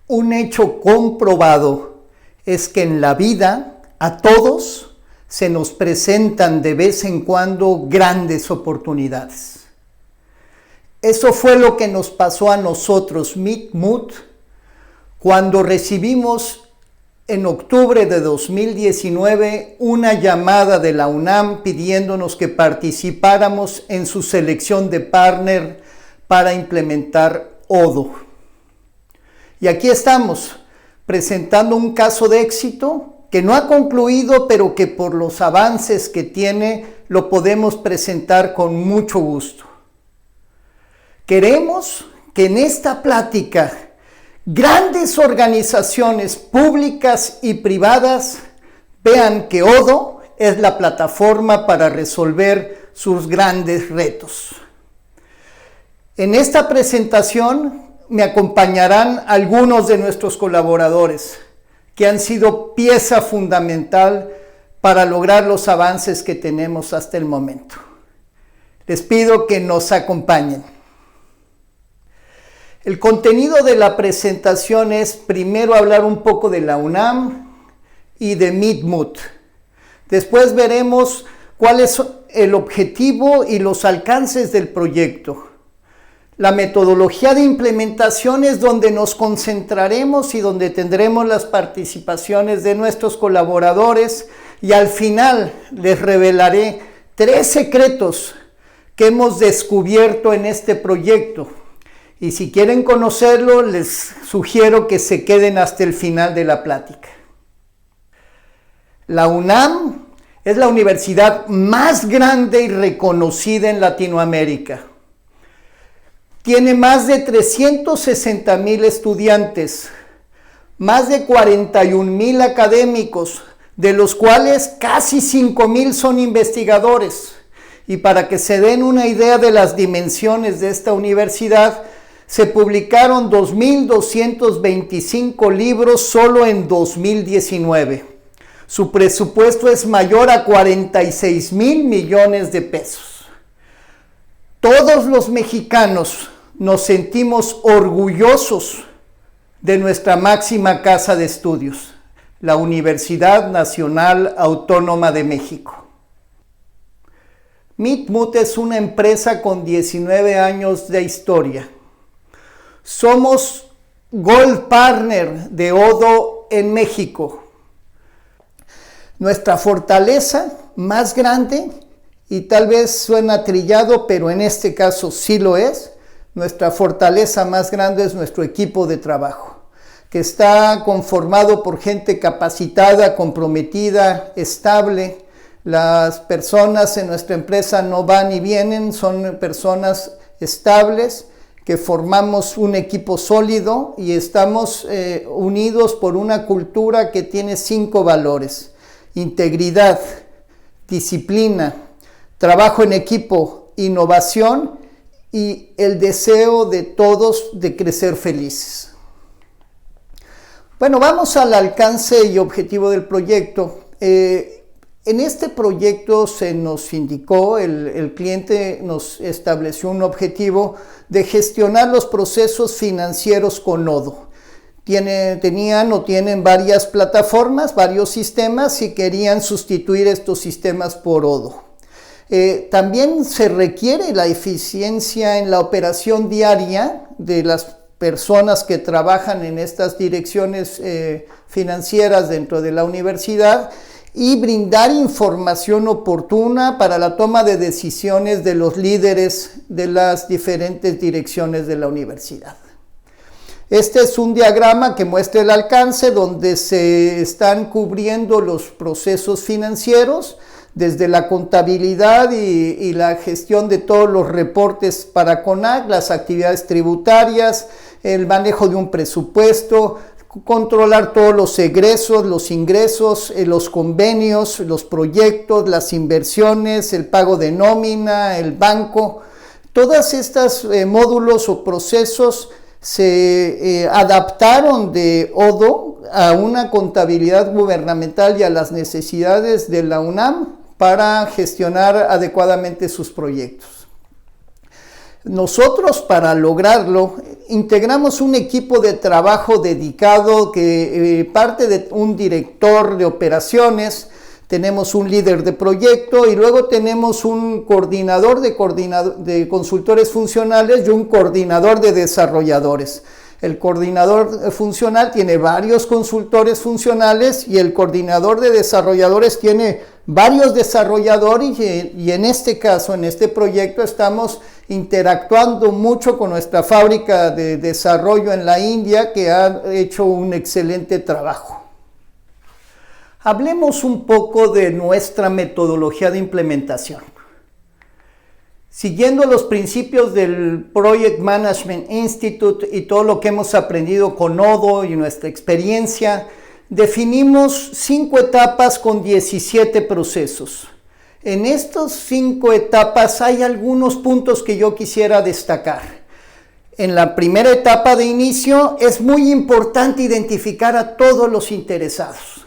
Un hecho comprobado es que en la vida a todos se nos presentan de vez en cuando grandes oportunidades. Eso fue lo que nos pasó a nosotros, Meet-Moot, cuando recibimos en octubre de 2019 una llamada de la UNAM pidiéndonos que participáramos en su selección de partner para implementar ODO. Y aquí estamos, presentando un caso de éxito que no ha concluido, pero que por los avances que tiene lo podemos presentar con mucho gusto. Queremos que en esta plática grandes organizaciones públicas y privadas vean que ODO es la plataforma para resolver sus grandes retos. En esta presentación me acompañarán algunos de nuestros colaboradores que han sido pieza fundamental para lograr los avances que tenemos hasta el momento. Les pido que nos acompañen. El contenido de la presentación es primero hablar un poco de la UNAM y de Meet-Moot. Después veremos cuál es el objetivo y los alcances del proyecto. La metodología de implementación es donde nos concentraremos y donde tendremos las participaciones de nuestros colaboradores, y al final les revelaré 3 secretos que hemos descubierto en este proyecto. Y si quieren conocerlo, les sugiero que se queden hasta el final de la plática. La UNAM es la universidad más grande y reconocida en Latinoamérica. Tiene más de 360,000 estudiantes, más de 41,000 académicos, de los cuales casi 5,000 son investigadores. Y para que se den una idea de las dimensiones de esta universidad, se publicaron 2,225 libros solo en 2019. Su presupuesto es mayor a 46,000 millones de pesos. Todos los mexicanos nos sentimos orgullosos de nuestra máxima casa de estudios, la Universidad Nacional Autónoma de México. Meet-Moot es una empresa con 19 años de historia. Somos Gold Partner de ODO en México. Nuestra fortaleza más grande, y tal vez suena trillado, pero en este caso sí lo es, nuestra fortaleza más grande es nuestro equipo de trabajo, que está conformado por gente capacitada, comprometida, estable. Las personas en nuestra empresa no van y vienen, son personas estables, que formamos un equipo sólido y estamos unidos por una cultura que tiene 5 valores: integridad, disciplina, trabajo en equipo, innovación y el deseo de todos de crecer felices. Bueno, vamos al alcance y objetivo del proyecto. En este proyecto se nos indicó, el cliente nos estableció un objetivo de gestionar los procesos financieros con ODO. Tienen varias plataformas, varios sistemas, y querían sustituir estos sistemas por ODO. También se requiere la eficiencia en la operación diaria de las personas que trabajan en estas direcciones financieras dentro de la universidad, y brindar información oportuna para la toma de decisiones de los líderes de las diferentes direcciones de la universidad. Este es un diagrama que muestra el alcance, donde se están cubriendo los procesos financieros, desde la contabilidad y la gestión de todos los reportes para CONAC, las actividades tributarias, el manejo de un presupuesto, controlar todos los egresos, los ingresos, los convenios, los proyectos, las inversiones, el pago de nómina, el banco. Todas estas módulos o procesos se adaptaron de ODO a una contabilidad gubernamental y a las necesidades de la UNAM para gestionar adecuadamente sus proyectos. Nosotros, para lograrlo, integramos un equipo de trabajo dedicado que parte de un director de operaciones, tenemos un líder de proyecto y luego tenemos un coordinador de consultores funcionales y un coordinador de desarrolladores. El coordinador funcional tiene varios consultores funcionales y el coordinador de desarrolladores tiene varios desarrolladores y en este caso, en este proyecto, estamos interactuando mucho con nuestra fábrica de desarrollo en la India, que ha hecho un excelente trabajo. Hablemos un poco de nuestra metodología de implementación. Siguiendo los principios del Project Management Institute y todo lo que hemos aprendido con Odoo y nuestra experiencia, definimos 5 etapas con 17 procesos. En estas 5 etapas hay algunos puntos que yo quisiera destacar. En la primera etapa de inicio es muy importante identificar a todos los interesados.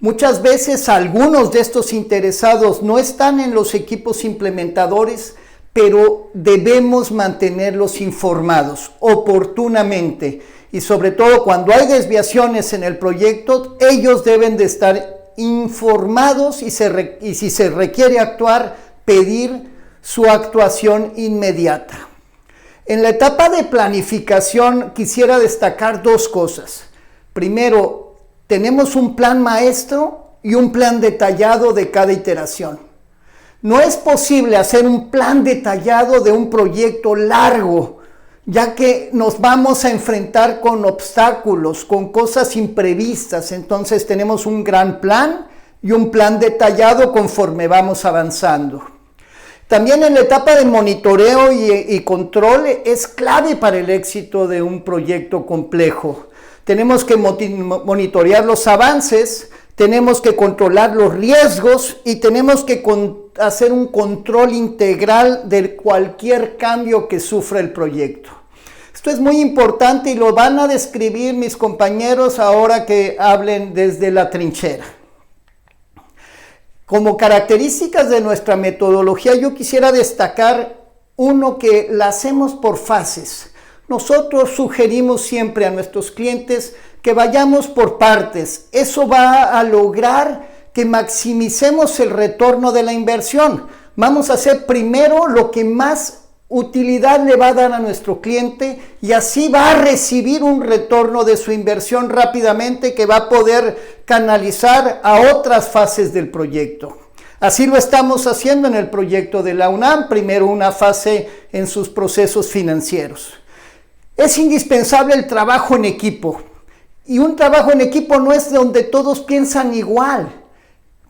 Muchas veces algunos de estos interesados no están en los equipos implementadores, pero debemos mantenerlos informados oportunamente y sobre todo cuando hay desviaciones en el proyecto, ellos deben de estar informados y si se requiere actuar, pedir su actuación inmediata. En la etapa de planificación quisiera destacar 2 cosas. Primero, tenemos un plan maestro y un plan detallado de cada iteración. No es posible hacer un plan detallado de un proyecto largo, ya que nos vamos a enfrentar con obstáculos, con cosas imprevistas. Entonces tenemos un gran plan y un plan detallado conforme vamos avanzando. También en la etapa de monitoreo y control es clave para el éxito de un proyecto complejo. Tenemos que monitorear los avances, tenemos que controlar los riesgos y tenemos que hacer un control integral de cualquier cambio que sufra el proyecto. Esto es muy importante y lo van a describir mis compañeros ahora que hablen desde la trinchera. Como características de nuestra metodología, yo quisiera destacar uno que la hacemos por fases. Nosotros sugerimos siempre a nuestros clientes que vayamos por partes. Eso va a lograr que maximicemos el retorno de la inversión. Vamos a hacer primero lo que más utilidad le va a dar a nuestro cliente y así va a recibir un retorno de su inversión rápidamente que va a poder canalizar a otras fases del proyecto. Así lo estamos haciendo en el proyecto de la UNAM, primero una fase en sus procesos financieros. Es indispensable el trabajo en equipo. Y un trabajo en equipo no es donde todos piensan igual.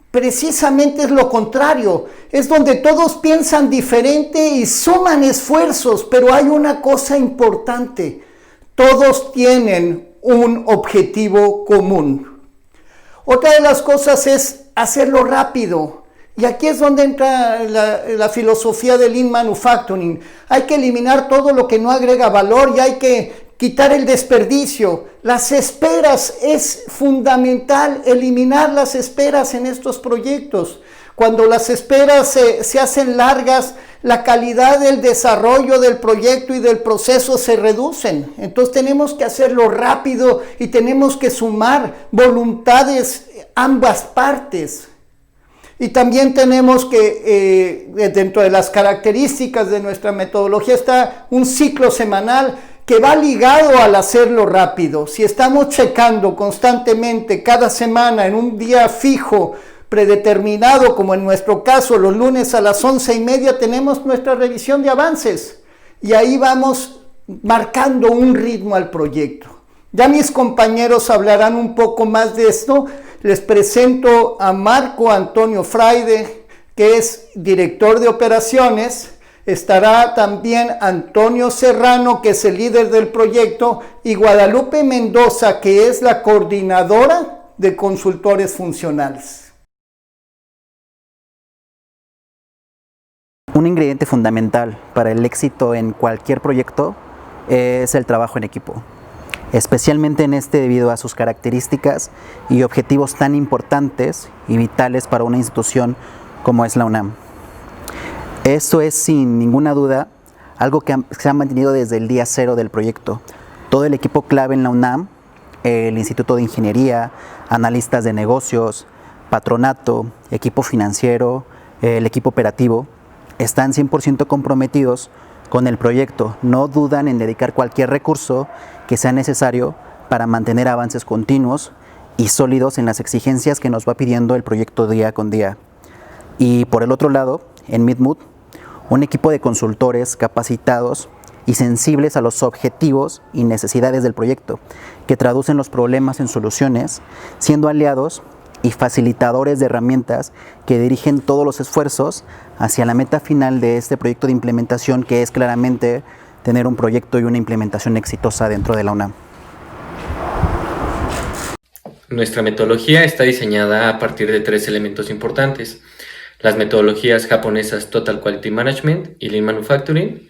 Precisamente es lo contrario. Es donde todos piensan diferente y suman esfuerzos. Pero hay una cosa importante. Todos tienen un objetivo común. Otra de las cosas es hacerlo rápido. Y aquí es donde entra la filosofía del Lean Manufacturing. Hay que eliminar todo lo que no agrega valor y hay que quitar el desperdicio. Las esperas, es fundamental eliminar las esperas en estos proyectos. Cuando las esperas se hacen largas, la calidad del desarrollo del proyecto y del proceso se reducen. Entonces tenemos que hacerlo rápido y tenemos que sumar voluntades ambas partes. Y también tenemos que, dentro de las características de nuestra metodología, está un ciclo semanal que va ligado al hacerlo rápido. Si estamos checando constantemente cada semana en un día fijo, predeterminado, como en nuestro caso, los lunes a las 11:30, tenemos nuestra revisión de avances. Y ahí vamos marcando un ritmo al proyecto. Ya mis compañeros hablarán un poco más de esto. Les presento a Marco Antonio Fraide, que es director de operaciones. Estará también Antonio Serrano, que es el líder del proyecto, y Guadalupe Mendoza, que es la coordinadora de consultores funcionales. Un ingrediente fundamental para el éxito en cualquier proyecto es el trabajo en equipo. Especialmente en este debido a sus características y objetivos tan importantes y vitales para una institución como es la UNAM. Eso es sin ninguna duda algo que se ha mantenido desde el día cero del proyecto. Todo el equipo clave en la UNAM, el Instituto de Ingeniería, analistas de negocios, patronato, equipo financiero, el equipo operativo, están 100% comprometidos con el proyecto. No dudan en dedicar cualquier recurso que sea necesario para mantener avances continuos y sólidos en las exigencias que nos va pidiendo el proyecto día con día. Y por el otro lado, en Midmood, un equipo de consultores capacitados y sensibles a los objetivos y necesidades del proyecto, que traducen los problemas en soluciones, siendo aliados y facilitadores de herramientas que dirigen todos los esfuerzos hacia la meta final de este proyecto de implementación, que es claramente tener un proyecto y una implementación exitosa dentro de la UNAM. Nuestra metodología está diseñada a partir de 3 elementos importantes: las metodologías japonesas Total Quality Management y Lean Manufacturing,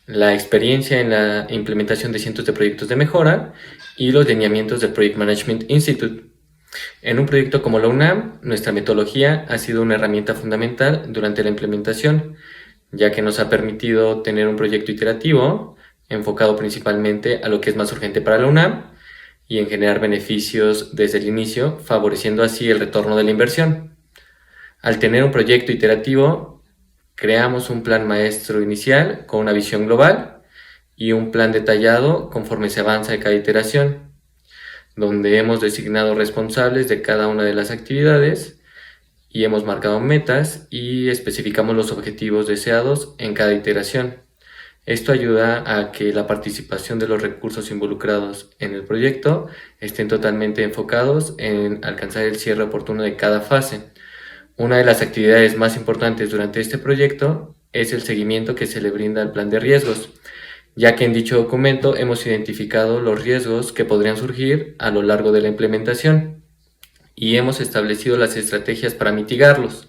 la experiencia en la implementación de cientos de proyectos de mejora y los lineamientos del Project Management Institute. En un proyecto como la UNAM, nuestra metodología ha sido una herramienta fundamental durante la implementación, ya que nos ha permitido tener un proyecto iterativo enfocado principalmente a lo que es más urgente para la UNAM y en generar beneficios desde el inicio, favoreciendo así el retorno de la inversión. Al tener un proyecto iterativo, creamos un plan maestro inicial con una visión global y un plan detallado conforme se avanza de cada iteración, donde hemos designado responsables de cada una de las actividades y hemos marcado metas y especificamos los objetivos deseados en cada iteración. Esto ayuda a que la participación de los recursos involucrados en el proyecto estén totalmente enfocados en alcanzar el cierre oportuno de cada fase. Una de las actividades más importantes durante este proyecto es el seguimiento que se le brinda al plan de riesgos, ya que en dicho documento hemos identificado los riesgos que podrían surgir a lo largo de la implementación y hemos establecido las estrategias para mitigarlos.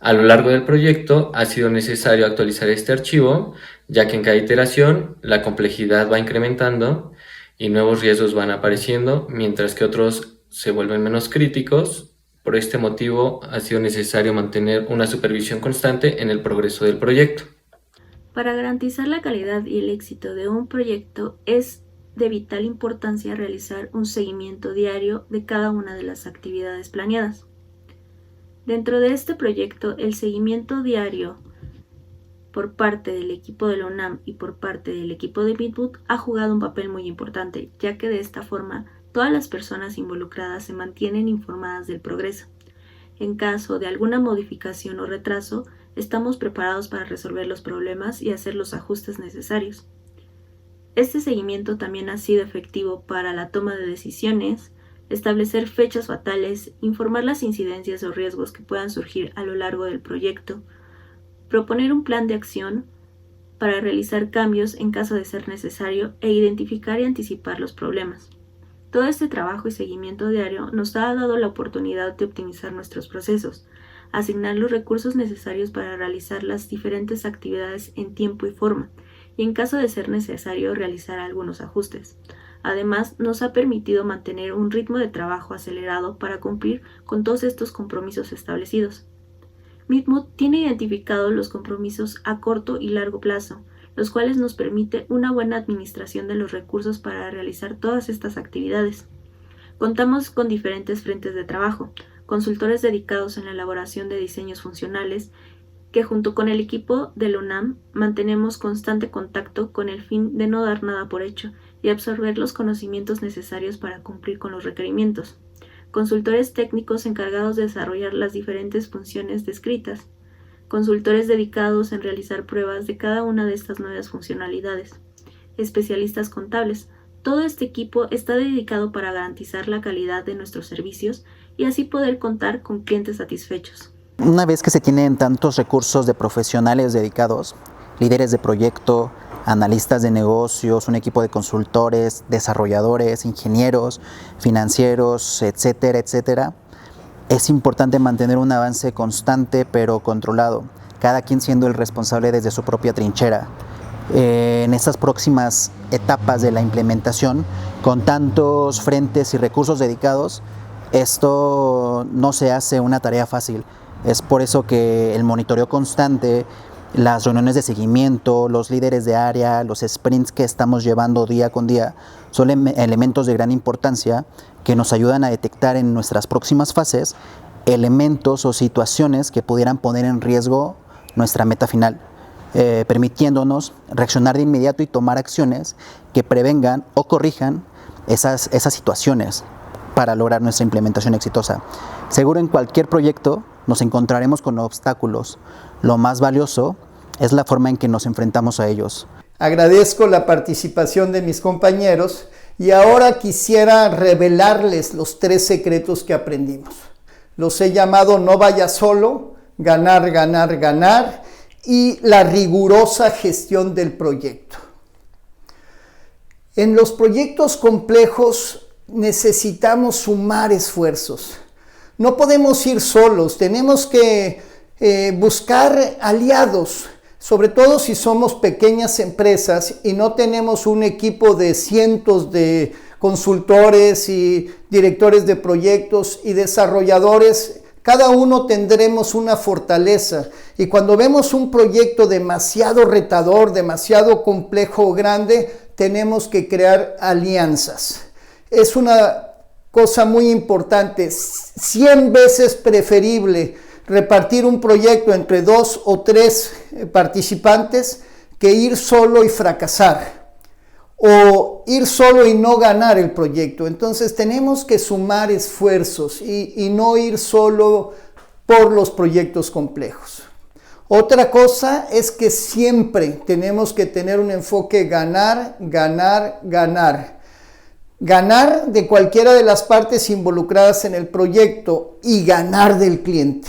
A lo largo del proyecto ha sido necesario actualizar este archivo, ya que en cada iteración la complejidad va incrementando y nuevos riesgos van apareciendo, mientras que otros se vuelven menos críticos. Por este motivo ha sido necesario mantener una supervisión constante en el progreso del proyecto. Para garantizar la calidad y el éxito de un proyecto es de vital importancia realizar un seguimiento diario de cada una de las actividades planeadas. Dentro de este proyecto, el seguimiento diario por parte del equipo de la UNAM y por parte del equipo de Midmood ha jugado un papel muy importante, ya que de esta forma todas las personas involucradas se mantienen informadas del progreso. En caso de alguna modificación o retraso, estamos preparados para resolver los problemas y hacer los ajustes necesarios. Este seguimiento también ha sido efectivo para la toma de decisiones, establecer fechas fatales, informar las incidencias o riesgos que puedan surgir a lo largo del proyecto, proponer un plan de acción para realizar cambios en caso de ser necesario e identificar y anticipar los problemas. Todo este trabajo y seguimiento diario nos ha dado la oportunidad de optimizar nuestros procesos, asignar los recursos necesarios para realizar las diferentes actividades en tiempo y forma, y en caso de ser necesario realizar algunos ajustes. Además, nos ha permitido mantener un ritmo de trabajo acelerado para cumplir con todos estos compromisos establecidos. Midmood tiene identificados los compromisos a corto y largo plazo, los cuales nos permite una buena administración de los recursos para realizar todas estas actividades. Contamos con diferentes frentes de trabajo, consultores dedicados en la elaboración de diseños funcionales, que junto con el equipo de la UNAM mantenemos constante contacto con el fin de no dar nada por hecho y absorber los conocimientos necesarios para cumplir con los requerimientos. Consultores técnicos encargados de desarrollar las diferentes funciones descritas. Consultores dedicados en realizar pruebas de cada una de estas nuevas funcionalidades. Especialistas contables. Todo este equipo está dedicado para garantizar la calidad de nuestros servicios y así poder contar con clientes satisfechos. Una vez que se tienen tantos recursos de profesionales dedicados, líderes de proyecto, analistas de negocios, un equipo de consultores, desarrolladores, ingenieros, financieros, etcétera, etcétera, es importante mantener un avance constante pero controlado, cada quien siendo el responsable desde su propia trinchera. En estas próximas etapas de la implementación, con tantos frentes y recursos dedicados, esto no se hace una tarea fácil. Es por eso que el monitoreo constante las reuniones de seguimiento, los líderes de área, los sprints que estamos llevando día con día, son elementos de gran importancia que nos ayudan a detectar en nuestras próximas fases elementos o situaciones que pudieran poner en riesgo nuestra meta final, permitiéndonos reaccionar de inmediato y tomar acciones que prevengan o corrijan esas situaciones para lograr nuestra implementación exitosa. Seguro en cualquier proyecto nos encontraremos con obstáculos. Lo más valioso es la forma en que nos enfrentamos a ellos. Agradezco la participación de mis compañeros y ahora quisiera revelarles los 3 secretos que aprendimos. Los he llamado no vaya solo, ganar, ganar, ganar y la rigurosa gestión del proyecto. En los proyectos complejos necesitamos sumar esfuerzos. No podemos ir solos, tenemos que buscar aliados, sobre todo si somos pequeñas empresas y no tenemos un equipo de cientos de consultores y directores de proyectos y desarrolladores. Cada uno tendremos una fortaleza y cuando vemos un proyecto demasiado retador, demasiado complejo o grande, tenemos que crear alianzas. Es una cosa muy importante, 100 veces preferible repartir un proyecto entre 2 o 3 participantes que ir solo y fracasar o ir solo y no ganar el proyecto. Entonces tenemos que sumar esfuerzos y no ir solo por los proyectos complejos. Otra cosa es que siempre tenemos que tener un enfoque ganar, ganar, ganar. Ganar de cualquiera de las partes involucradas en el proyecto y ganar del cliente.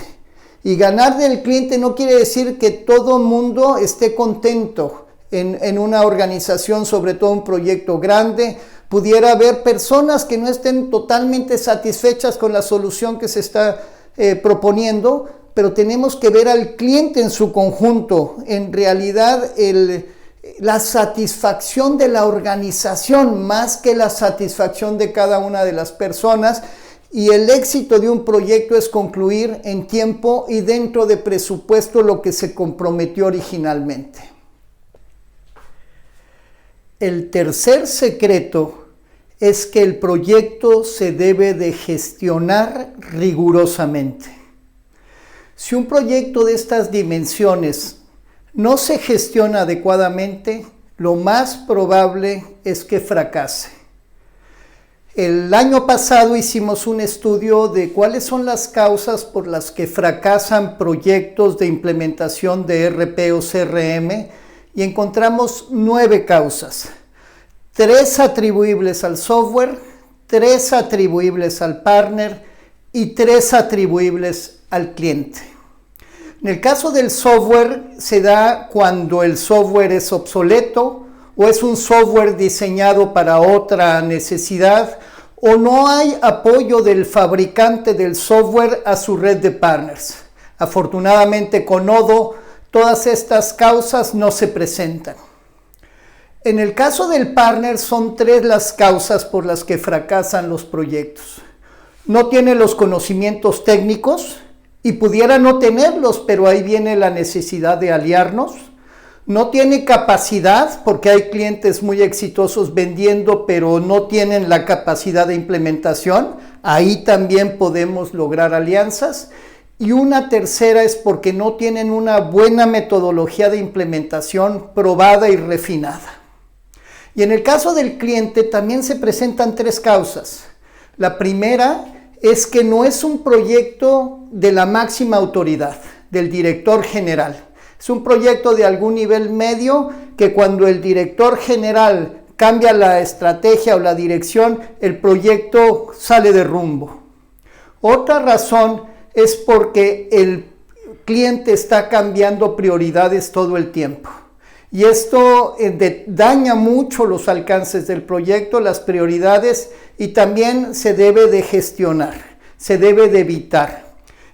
Y ganar del cliente no quiere decir que todo mundo esté contento en una organización, sobre todo un proyecto grande. Pudiera haber personas que no estén totalmente satisfechas con la solución que se está proponiendo, pero tenemos que ver al cliente en su conjunto. En realidad, la satisfacción de la organización más que la satisfacción de cada una de las personas, y el éxito de un proyecto es concluir en tiempo y dentro de presupuesto lo que se comprometió originalmente. El tercer secreto es que el proyecto se debe de gestionar rigurosamente. Si un proyecto de estas dimensiones no se gestiona adecuadamente, lo más probable es que fracase. El año pasado hicimos un estudio de cuáles son las causas por las que fracasan proyectos de implementación de ERP o CRM y encontramos 9 causas. 3 atribuibles al software, 3 atribuibles al partner y 3 atribuibles al cliente. En el caso del software se da cuando el software es obsoleto o es un software diseñado para otra necesidad o no hay apoyo del fabricante del software a su red de partners. Afortunadamente con Odoo todas estas causas no se presentan. En el caso del partner son 3 las causas por las que fracasan los proyectos. No tiene los conocimientos técnicos y pudiera no tenerlos, pero ahí viene la necesidad de aliarnos. No tiene capacidad porque hay clientes muy exitosos vendiendo, pero no tienen la capacidad de implementación. Ahí también podemos lograr alianzas. Y una tercera es porque no tienen una buena metodología de implementación probada y refinada. Y en el caso del cliente también se presentan 3 causas. La primera es que no es un proyecto de la máxima autoridad, del director general. Es un proyecto de algún nivel medio que cuando el director general cambia la estrategia o la dirección, el proyecto sale de rumbo. Otra razón es porque el cliente está cambiando prioridades todo el tiempo. Y esto daña mucho los alcances del proyecto, las prioridades, y también se debe de gestionar, se debe de evitar.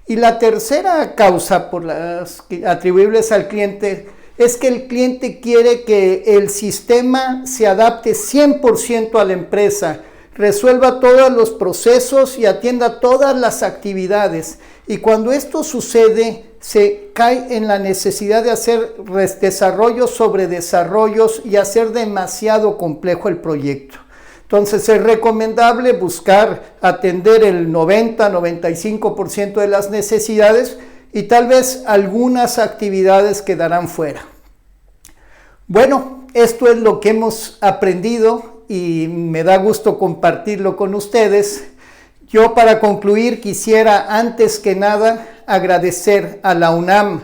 Y la tercera causa por las atribuibles al cliente es que el cliente quiere que el sistema se adapte 100% a la empresa, resuelva todos los procesos y atienda todas las actividades. Y cuando esto sucede, se cae en la necesidad de hacer desarrollos sobre desarrollos y hacer demasiado complejo el proyecto. Entonces es recomendable buscar atender el 90-95% de las necesidades y tal vez algunas actividades quedarán fuera. Bueno, esto es lo que hemos aprendido y me da gusto compartirlo con ustedes. Yo, para concluir, quisiera antes que nada agradecer a la UNAM,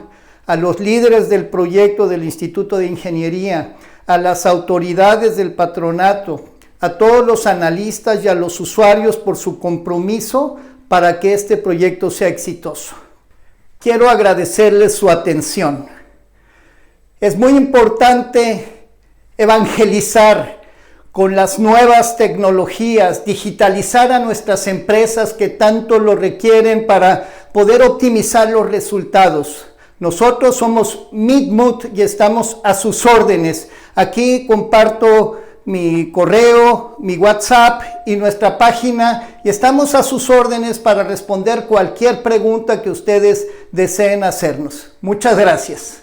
a los líderes del proyecto del Instituto de Ingeniería, a las autoridades del patronato, a todos los analistas y a los usuarios por su compromiso para que este proyecto sea exitoso. Quiero agradecerles su atención. Es muy importante evangelizar con las nuevas tecnologías, digitalizar a nuestras empresas que tanto lo requieren para poder optimizar los resultados. Nosotros somos Midmood y estamos a sus órdenes. Aquí comparto mi correo, mi WhatsApp y nuestra página y estamos a sus órdenes para responder cualquier pregunta que ustedes deseen hacernos. Muchas gracias.